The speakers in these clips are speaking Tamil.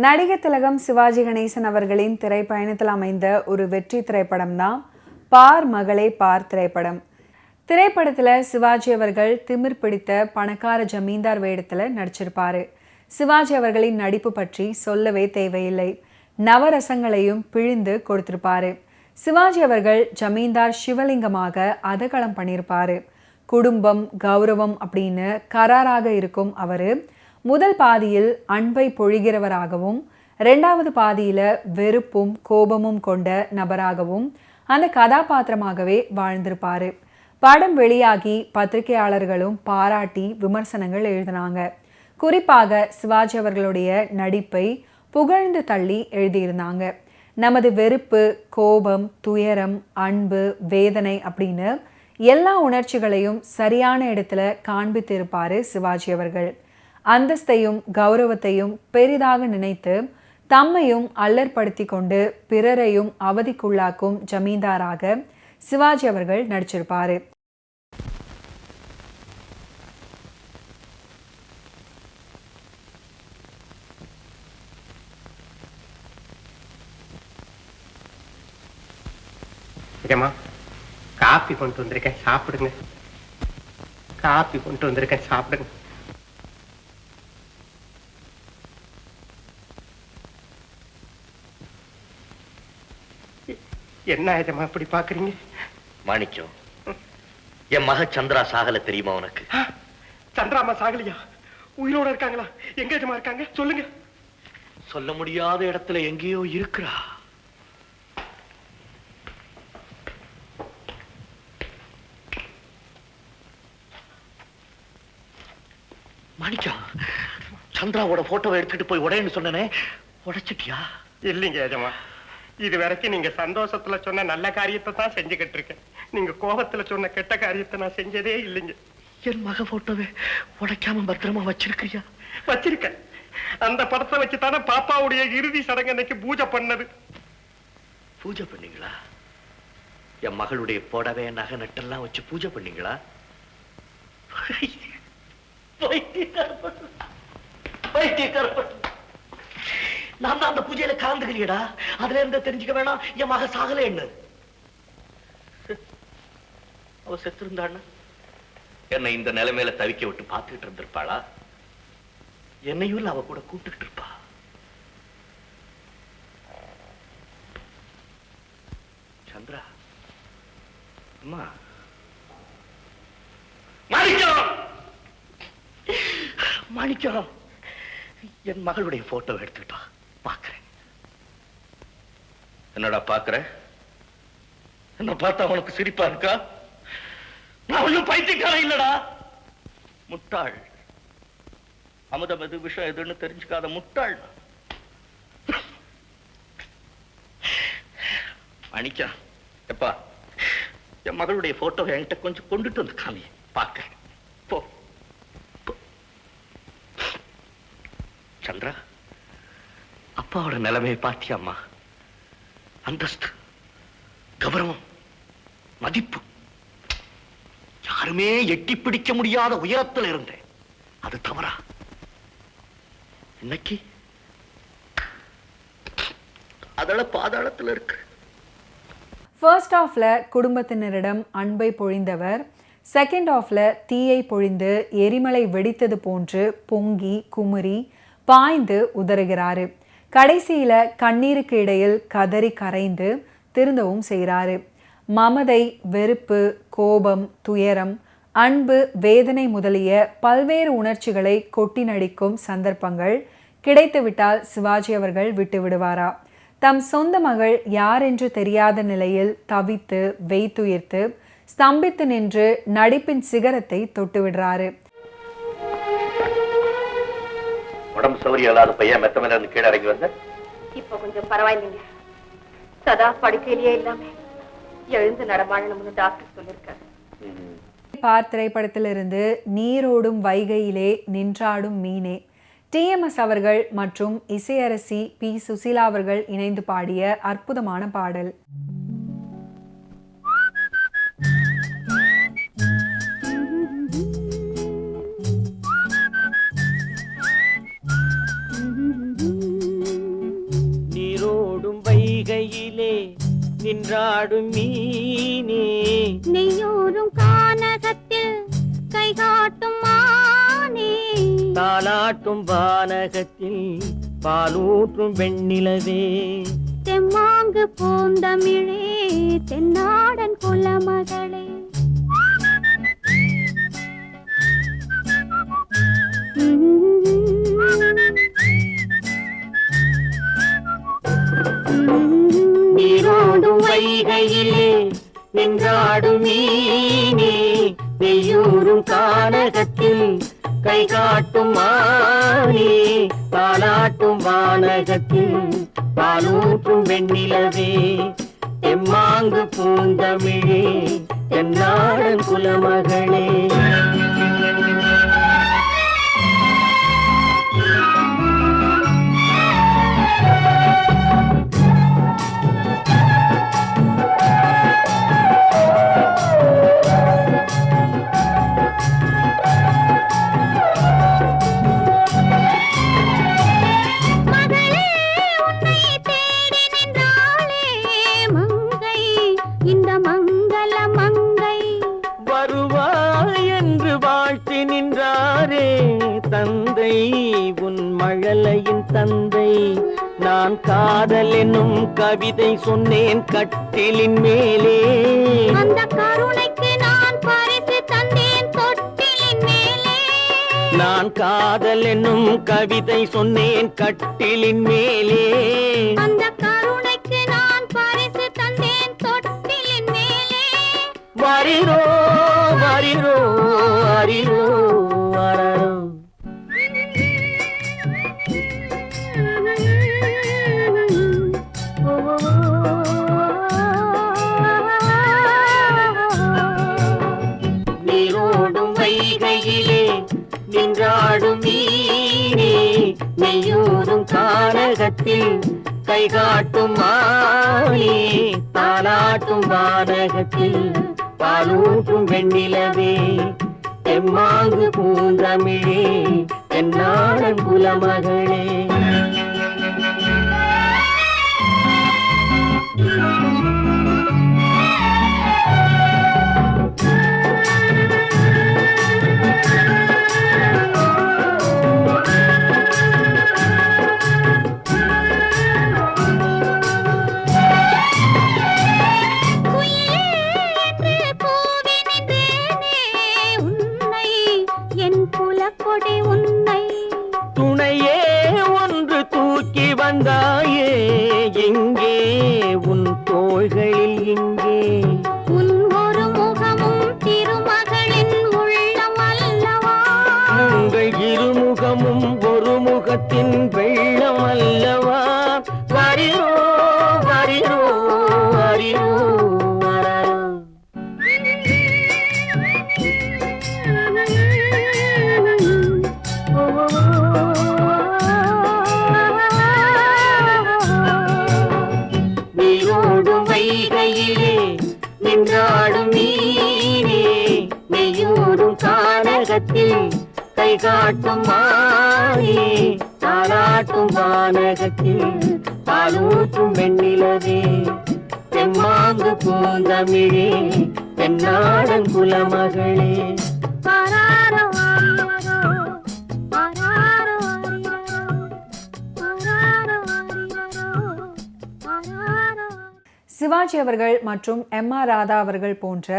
நடிகர் திலகம் சிவாஜி கணேசன் அவர்களின் திரைப்பயணத்தில் அமைந்த ஒரு வெற்றி திரைப்படம் தான் பார் மகளே பார் திரைப்படம். திரைப்படத்தில் சிவாஜி அவர்கள் திமிர் பிடித்த பணக்கார ஜமீன்தார் வேடத்தில் நடிச்சிருப்பாரு. சிவாஜி அவர்களின் நடிப்பு பற்றி சொல்லவே தேவையில்லை. நவரசங்களையும் பிழிந்து கொடுத்திருப்பாரு. சிவாஜி அவர்கள் ஜமீன்தார் சிவலிங்கமாக அதகளம் பண்ணியிருப்பாரு. குடும்பம் கௌரவம் அப்படின்னு கராராக இருக்கும் அவரு முதல் பாதியில் அன்பை பொழிகிறவராகவும், இரண்டாவது பாதியில வெறுப்பும் கோபமும் கொண்ட நபராகவும் அந்த கதாபாத்திரமாகவே வாழ்ந்திருப்பாரு. படம் வெளியாகி பத்திரிகையாளர்களும் பாராட்டி விமர்சனங்கள் எழுதினாங்க. குறிப்பாக சிவாஜி அவர்களுடைய நடிப்பை புகழ்ந்து தள்ளி எழுதியிருந்தாங்க. நமது வெறுப்பு, கோபம், துயரம், அன்பு, வேதனை அப்படின்னு எல்லா உணர்ச்சிகளையும் சரியான இடத்துல காண்பித்திருப்பாரு சிவாஜி அவர்கள். அந்தஸ்தையும் கௌரவத்தையும் பெரிதாக நினைத்து தம்மையும் அல்லற்படுத்தி கொண்டு பிறரையும் அவதிக்குள்ளாக்கும் ஜமீன்தாராக சிவாஜி அவர்கள் நடிச்சிருப்பாரு. காப்பி கொண்டு வந்திருக்கேன், சாப்பிடுங்க. காப்பி கொண்டு வந்திருக்கேன், சாப்பிடுங்க. என்ன ஆயமா இப்படி பாக்குறீங்க? மாணிக்கம், என் மக சந்திரா சாகல தெரியுமா உனக்கு? சந்திராமா சாகலையா? உயிரோட இருக்காங்களா? எங்க இருக்காங்க சொல்லுங்க. சொல்ல முடியாத இடத்துல எங்கேயோ இருக்கிறா. மாணிக்கம், சந்திராவோட போட்டோவை எடுத்துட்டு போய் உடையன்னு சொன்னனே, உடைச்சிட்டியா? இல்லைங்க ஏஜமா, இது வரைக்கும் நீங்க சந்தோஷத்துல சொன்ன நல்ல காரியத்தை தான் செஞ்சுக்கிட்டு இருக்கேன். நீங்க கோபத்துல சொன்ன கெட்ட காரியத்தை நான் செஞ்சதே இல்லைங்க. என் மக போட்டோவை உடைக்காம பத்திரமா வச்சிருக்கிறியா? வச்சிருக்கேன். அந்த படத்தை வச்சுதானே பாப்பாவுடைய இறுதி சடங்கு அன்னைக்கு பூஜை பண்ணது. பூஜை பண்ணீங்களா? என் மகளுடைய புடவை நகை நட்டெல்லாம் வச்சு பூஜை பண்ணீங்களா? நான் தான் அந்த பூஜையில கலந்துக்கலையடா. அதுல இருந்து தெரிஞ்சுக்க வேணாம் என் மக சாகல என்ன. அவ செத்து இருந்தாள் என்னை இந்த நிலைமையில தவிக்க விட்டு பார்த்துக்கிட்டு இருந்திருப்பாளா? என்னையும் அவ கூட கூப்பிட்டுக்கிட்டு இருப்பா. சந்திரா, அம்மா, மாணிக்கம், மாணிக்கம், என் மகளுடைய போட்டோ எடுத்துக்கிட்டா பாக்குறேன். என்னடா பாக்குற? என்ன பார்த்தா உனக்கு சிரிப்பா இருக்கா? நான் ஒன்னும் பைத்தியக்காரன் இல்லடா, முட்டாள். அமுதம் எது விஷயம் எதுன்னு தெரிஞ்சுக்காத முட்டாள். அணிக்கா, எப்பா என் மகளுடைய போட்டோ என்கிட்ட கொஞ்சம் கொண்டுட்டு வந்து காமி பாக்க. போ. சந்திரா, அப்பாவோட நிலைமையை பாத்தியம்மா? அந்தஸ்து, கௌரவம், மதிப்பு யாருமே எட்டி பிடிக்க முடியாத உயரத்தில் இருந்தேன். அது தவறா? இன்னைக்கு அதோட பாதாளத்தில் இருக்கு. ஃபர்ஸ்ட் ஹாஃப்ல குடும்பத்தினரிடம் அன்பை பொழிந்தவர் செகண்ட் ஹாஃப்ல தீயை பொழிந்து எரிமலை வெடித்தது போன்று பொங்கி குமுறி பாய்ந்து உதறுகிறாரு. கடைசியில கண்ணீருக்கு இடையில் கதறி கரைந்து திருந்தவும் செய்கிறாரு. மமதை, வெறுப்பு, கோபம், துயரம், அன்பு, வேதனை முதலிய பல்வேறு உணர்ச்சிகளை கொட்டி நடிக்கும் சந்தர்ப்பங்கள் கிடைத்துவிட்டால் சிவாஜி அவர்கள் விட்டு விடுவாரா? தம் சொந்த மகள் யார் என்று தெரியாத நிலையில் தவித்து வெய்துயிர்த்து ஸ்தம்பித்து நின்று நடிப்பின் சிகரத்தை தொட்டு விடுறாரு. உடம்பு சௌரியம் இல்லாத பையன் மெத்த மேல இருந்து கீழே இறங்கி வந்த இப்ப கொஞ்சம் பரவாயில்லைங்க. சதா படுக்கையிலேயே இல்லாம எழுந்து நடமாடணும்னு டாக்டர் சொல்லிருக்காரு. பார் திரைப்படத்திலிருந்து நீரோடும் வைகையிலே நின்றாடும் மீனே, TMS அவர்கள் மற்றும் இசையரசி P. சுசீலா அவர்கள் இணைந்து பாடிய அற்புதமான பாடல். நின்றாடும் மீனே நெய்யூரும் கானகத்தில் கை காட்டும் மானே தாலாட்டும் வானகத்தில் பாலூற்றும் வெண்ணிலவே தெம்மாங்கு பூந்தமிழே தென்னாடன் குலமகளே நீரோடும் வைகையிலே நின்றாடும் மீனே நெய்யூரும் கானகத்தில் கை காட்டும் மானே தாலாட்டும் வானகத்தில் பாலூற்றும் வெண்ணிலவே எம்மாங்கு பூந்தமிழே என்னாடன் குலமகளே தந்தை உன் மழலையின் தந்தை நான் காதல் என்னும் கவிதை சொன்னேன் கட்டிலின் மேலே அந்த கருணைக்கு நான் பரிசு தந்தேன் தொட்டிலின் மேலே நான் காதல் என்னும் கவிதை சொன்னேன் கட்டிலின் மேலே அந்த கருணைக்கு நான் பரிசு தந்தேன் தொட்டிலின் மேலே வரிரோ வரிரோ வரிரோ வரரோ நீரோடும் வைகையிலே நின்றாடும் மீனே நெய்யூரும் கானகத்தில் கை காட்டும் மானே தாலாட்டும் வானகத்தில் பாலூட்டும் வெண்ணிலவே எம்மாங்கு பூந்தமிழே என்னாடன் குலமகளே துணையே ஒன்று தூக்கி வந்தாயே எங்கே உன் தோள்களில் இங்கே உன் ஒரு முகமும் திருமகளின் உள்ளம் அல்லவா உங்கள் இருமுகமும் ஒரு முகத்தின் வெள்ளம் அல்லவா வரிரோ வரிரோ வரிரோ வரரோ நீரோடும் வைகையிலே நின்றாடும் மீனே நெய்யூரும் கானகத்தில் கை காட்டும் மானே தாலாட்டும் வானகத்தில் பாலூற்றும் வெண்ணிலவே தெம்மாங்கு பூந்தமிழே தென்னாடன் குலமகளே ஆராரோ ஆரிரரோ, ஆராரோ ஆரிரரோ, ஆராரோ ஆரிரரோ, ஆராரோ. சிவாஜி அவர்கள் மற்றும் எம்.ஆர். ராதா அவர்கள் போன்ற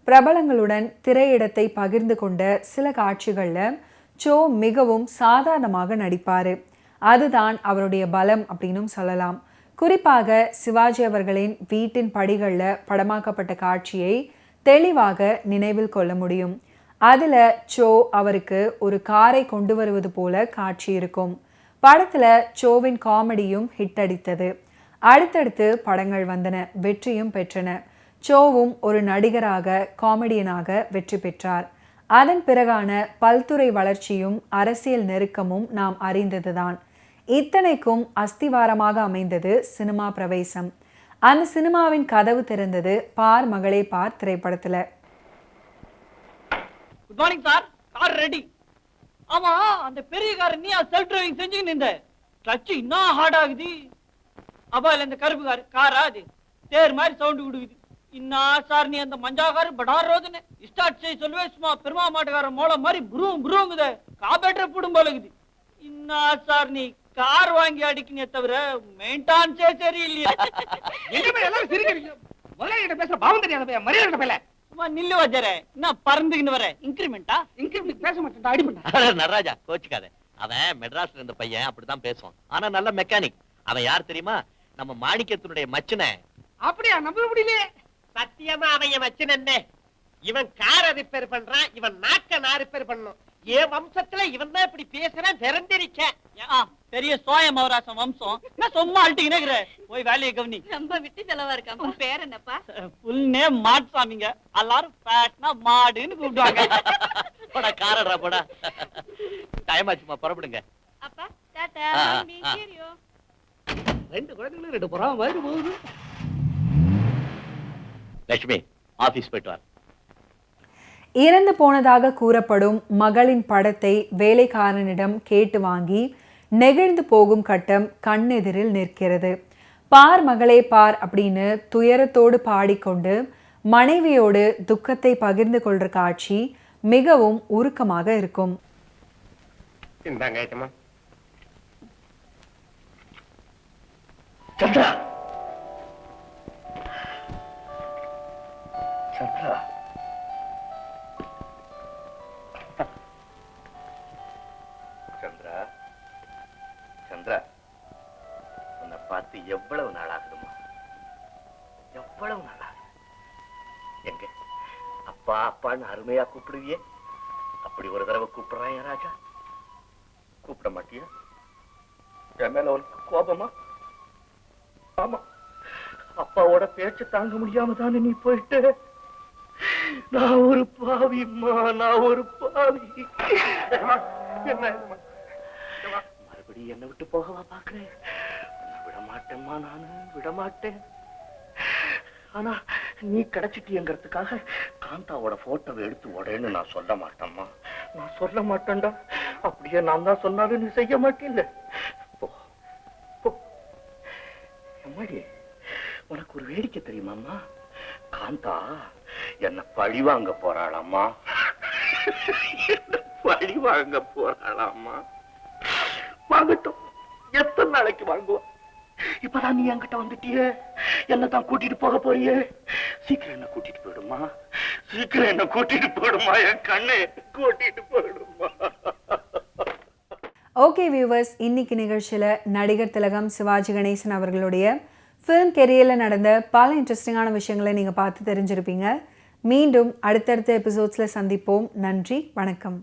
பிரபலங்களுடன் திரையிடத்தை பகிர்ந்து கொண்ட சில காட்சிகளில் சோ மிகவும் சாதாரணமாக நடிப்பார். அதுதான் அவருடைய பலம் அப்படின்னும் சொல்லலாம். குறிப்பாக சிவாஜி அவர்களின் வீட்டின் படிகளில் படமாக்கப்பட்ட காட்சியை தெளிவாக நினைவில் கொள்ள முடியும். அதில் சோ அவருக்கு ஒரு காரை கொண்டு வருவது போல காட்சி இருக்கும். படத்தில் சோவின் காமெடியும் ஹிட் அடித்தது. அடுத்தடுத்து படங்கள் வந்தன, வெற்றியும் பெற்றன. சோவும் ஒரு நடிகராக காமெடியனாக வெற்றி பெற்றார். அதன் பிறகான பல்துறை வளர்ச்சியும் அரசியல் நெருக்கமும் நாம் அறிந்ததுதான். இத்தனைக்கும் அஸ்திவாரமாக அமைந்தது சினிமா பிரவேசம். அந்த சினிமாவின் கதவு திறந்தது பார் மகளே பார் திரைப்படத்துல. Good morning sir, car ready. ஆமா, அந்த பெரிய கார் நீ செல்ஃப் டிரைவிங் செஞ்சு நின்ற கிளட்ச் இன்னும் ஹார்ட் ஆகுது. அப்பா இல்ல இந்த கருப்பு காரா அது? தேர் மாதிரி சவுண்ட் விடுக்குது. இன்னா சார் நீ அந்த மஞ்சாக்காரு படார் ரோதுன்னு ஸ்டார்ட் செய்ய சொல்லுவே சும்மா பெருமா மாட்டுக்கார மோள மாதிரி புருவும் புருவுங்குது. காபேட்டரை போடும் போலகுது. இன்னா சார் நீ கார் வாங்கி அடிக்கினே தவிர மெயின்டான்ஸே சரியில்லையா? எல்லாரும் சிரிக்கிறீங்க. முதலாளிகிட்ட பேசுற பாவம் தெரியாத மரியாதை பேல. சும்மா நில்லு வச்சாரே. என்ன பறந்துக்கின்னு வர இன்கிரிமெண்டா? இன்கிரிமெண்ட் பேச மாட்டேன், அடி பண்ண. நடராஜா கோச்சுக்காத. அவன் மெட்ராஸ்ல இருந்த பையன் அப்படிதான் பேசுவான். ஆனா நல்ல மெக்கானிக். அவன் யார் தெரியுமா? நம்ம மாணிக்கத்தினுடைய மச்சனை. அப்படியா? நம்ப முடியலையே. சத்தியமா அவன் வச்சுனே. இவன் காரை ரிப்பேர் பண்றான், இவன் நாக்க நான் ரிப்பேர் பண்ணும். என் வம்சத்துல இவன் தான் இப்படி பேசுறான். திறந்திருக்கேன். பெரிய சோய மௌராசம் வம்சம். நான் சும்மா அழட்டிக்கினே போய் வேலையை கவனி. ரொம்ப விட்டு செலவா இருக்காப்பா. உன் பேர் என்னப்பா? ஃபுல் நேம் மாட்சாமிங்க. எல்லாரும் ஃபேட்னா மாடுன்னு கூப்பிடுவாங்க. போடா காரடா போடா. டைம் ஆச்சுமா, புறப்படுங்க. அப்பா டாடா மம்மி ஹீரியோ. ரெண்டு குழந்தைகளும் ரெண்டு புறா மாதிரி போகுது. லட்சுமி ஆபீஸ் போயிட்டு வா. இறந்து போனதாக கூறப்படும் மகளின் படத்தை வேலைக்காரனிடம் கேட்டு வாங்கி நெகிழ்ந்து போகும் கட்டம் கண்ணெதிரில் நிற்கிறது. பார் மகளே பார் அப்படின்னு துயரத்தோடு பாடிக்கொண்டு மனைவியோடு துக்கத்தை பகிர்ந்து கொள்ற காட்சி மிகவும் உருக்கமாக இருக்கும். இந்தாங்க ஏமா. சந்திரா, சந்திரா, சந்திரா, சந்திரா, உன்னை பார்த்து எவ்வளவு நாள் ஆகுதுமா? எவ்வளவு நாள் ஆகுது? எங்க அப்பா அப்பான்னு அருமையா கூப்பிடுவியே, அப்படி ஒரு தடவை கூப்பிடுறான் என் ராஜா. கூப்பிட மாட்டியா? என் மேல உனக்கு கோபமா? ஆமா, அப்பாவோட பேச்சு தாங்க முடியாம தானே நீ போயிட்டு. நான் ஒரு பாவிம்மா, நான் ஒரு பாவி. என்ன மறுபடியும் என்னை விட்டு போகவா பாக்குறேன்? விட மாட்டேம்மா, நானு விட மாட்டேன். ஆனா நீ கிடைச்சிட்டியங்கிறதுக்காக காந்தாவோட போட்டோவை எடுத்து உடனே நான் சொல்ல மாட்டேம்மா, நான் சொல்ல மாட்டேன்டா. அப்படியே நான் தான் சொன்னாலும் நீ செய்ய மாட்டேல்ல. போ போ. அம்மாடி, உனக்கு ஒரு வேடிக்கை தெரியுமாம்மா? காந்தா என்ன பழி வாங்க போறாளாம்மா. பழி வாங்க போறாளாம்மா. வாங்கட்டும், எத்தனை நாளைக்கு வாங்குவா? இப்பதான் நீ என்கிட்ட வந்துட்டியே, என்னதான் கூட்டிட்டு போக போறியே. சீக்கிரம் என்ன கூட்டிட்டு போயிடுமா, சீக்கிரம் என்ன கூட்டிட்டு போயிடுமா, என் கண்ணை கூட்டிட்டு போயிடுமா. ஓகே வியூவர்ஸ், இன்னைக்கு நிகழ்ச்சியில் நடிகர் திலகம் சிவாஜி கணேசன் அவர்களுடைய ஃபிலிம் கெரியரில் நடந்த பல இன்ட்ரெஸ்டிங்கான விஷயங்களை நீங்கள் பார்த்து தெரிஞ்சிருப்பீங்க. மீண்டும் அடுத்தடுத்த எபிசோட்ஸில் சந்திப்போம். நன்றி, வணக்கம்.